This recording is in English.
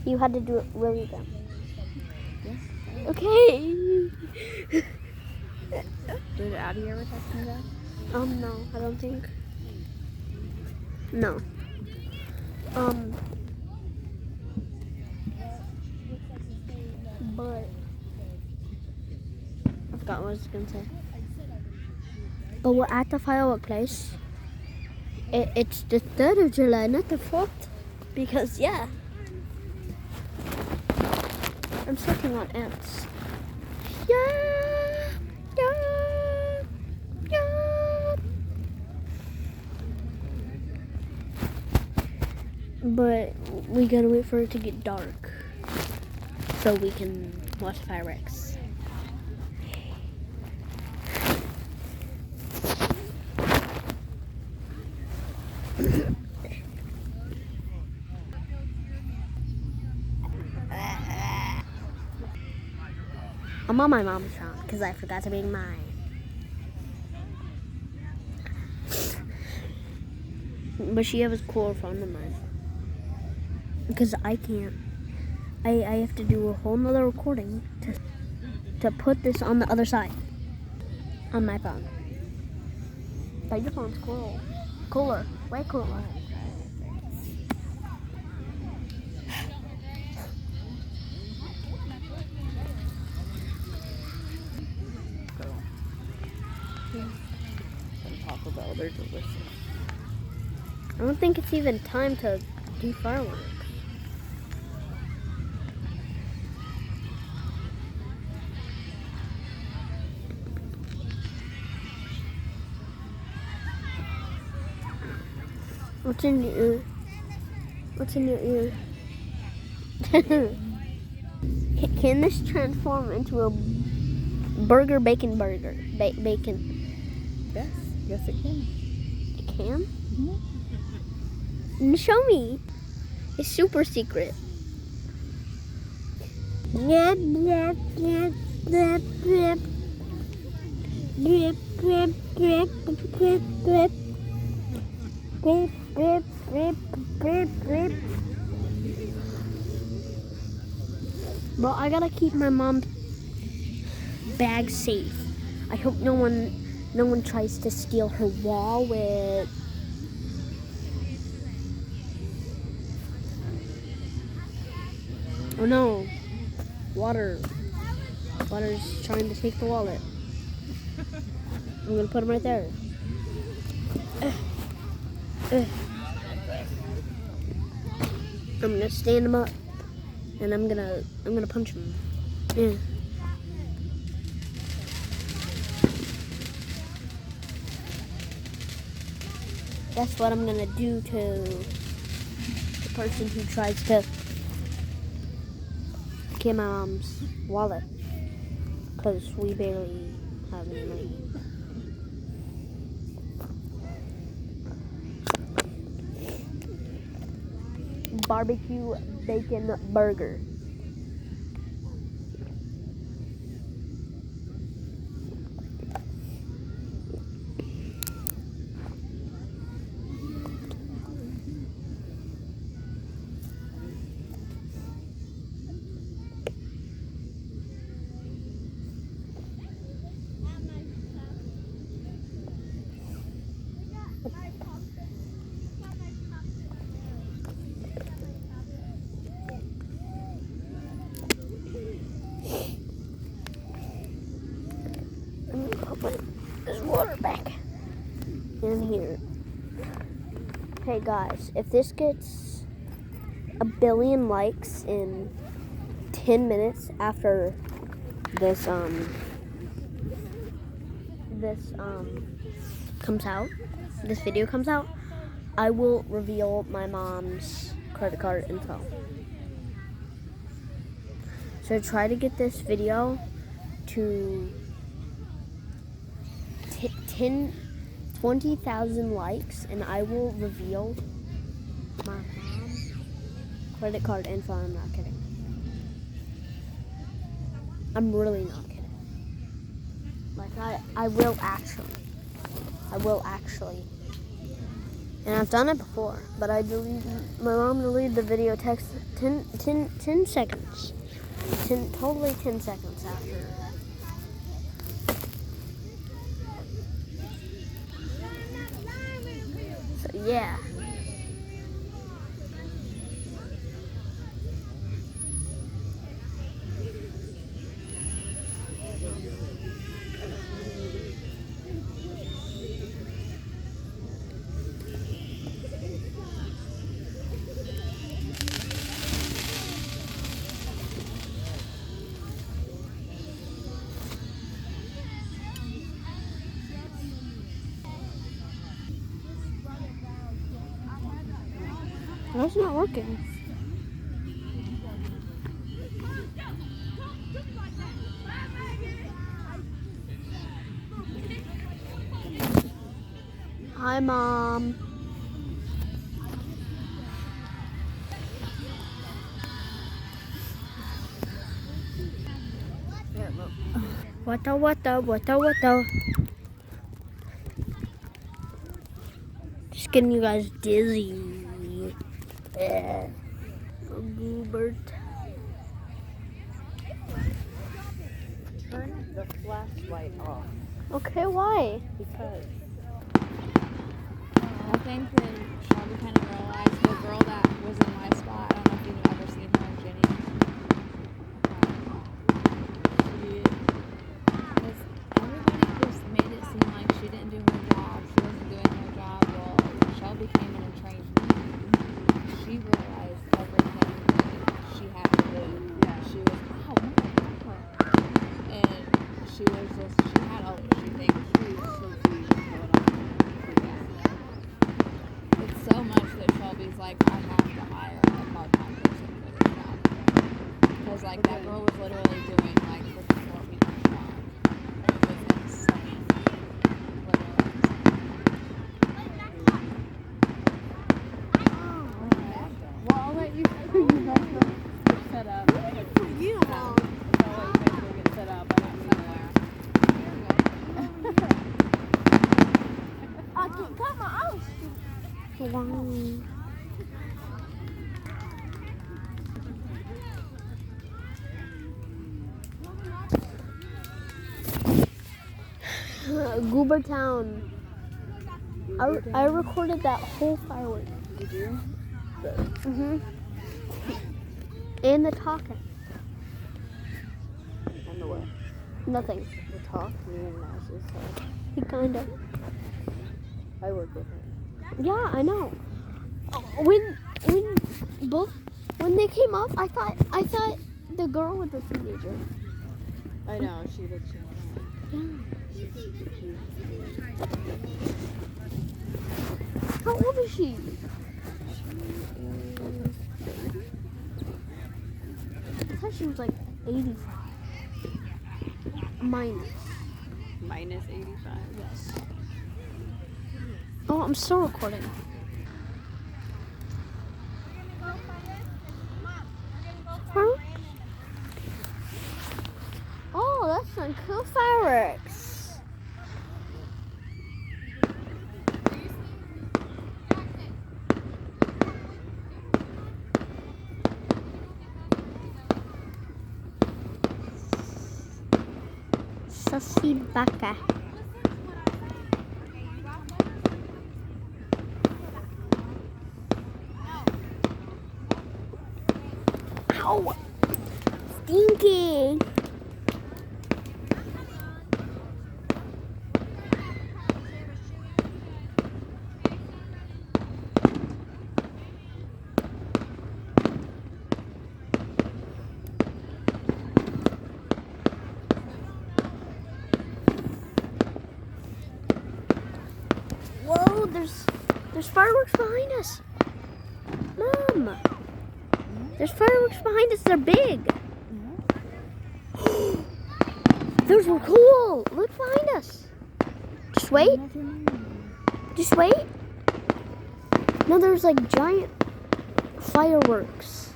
You had to do it really good. Yeah. Okay. Did Addie ever text me back? No, I don't think. No. But I forgot what I was gonna say. But we're at the firework place. It's the 3rd of July, not the 4th. Because, yeah. I'm sucking on ants. Yeah! Yeah! Yeah! But we gotta wait for it to get dark so we can watch fireworks. I'm on my mom's phone because I forgot to bring mine. But she has a cooler phone than mine. Because I can't. I have to do a whole nother recording to put this on the other side. On my phone. But your phone's cool. Cooler. Way cooler. And Taco Bell, they're delicious. I don't think it's even time to do fireworks. What's in your ear? What's in your ear? Can this transform into a burger? Bacon? Yes it can. It can? Mm-hmm. Show me. It's super secret. Yep, yep, yep, yep, yep. Drip, drip, drip, drip, drip. Drip, drip, drip, drip, drip. Bro, I gotta keep my mom's bag safe. I hope no one tries to steal her wallet. Oh no. Water's trying to take the wallet. I'm gonna put him right there. I'm gonna stand him up, and I'm gonna punch him. Yeah. That's what I'm gonna do to the person who tries to get my mom's wallet, because we barely have any money. Barbecue bacon burger. I'm gonna put this water back in here. Hey guys, if this gets 1 billion likes in 10 minutes after this comes out, this video comes out, I will reveal my mom's credit card info. So try to get this video to 20,000 likes, and I will reveal my mom's credit card info. I'm not kidding. I'm really not kidding. Like I will actually And I've done it before, but my mom deleted the video text 10 seconds. 10 seconds after. So yeah. That's not working. Hi, Mom. What? Just getting you guys dizzy. Yeah. Goobert. Turn the flashlight off. Okay, why? Because I think that Shelby kind of realized the girl that was in my spot. I don't know if you've ever seen her, Jenny. Because everybody just made it seem like she didn't do her job. She wasn't doing her job. Well, Shelby came in and trained me. She realized everything she had to do. Yeah. She was, wow, look at her. And she was just, she had all she thinks. It's so much that Shelby's like, I have to hire a part-time person for this job. Because, like, that girl was literally doing, like, the 4-week job. It was insane. Literally insane. well, I'll let you guys get set up. You, Mom. I'll let you guys go get set up. I don't know where. I can cut my house. Wow. Goober Town. I recorded that whole firework. Did you? And the talking. And the what? Nothing. The talk? Me and Nash's talk. He kind of. I work with her. Yeah, I know. When they came up, I thought the girl was a teenager. I know, she looks young. How old is she? I thought she was like 85. Minus 85. Yes. Oh, I'm still recording. Huh? Oh, that's some cool fireworks. Sussy baka. Ow! Stinky! Whoa, there's fireworks behind us. Mom! There's fireworks behind us, they're big. Those were cool. Look behind us. Just wait. Just wait. No, there's like giant fireworks.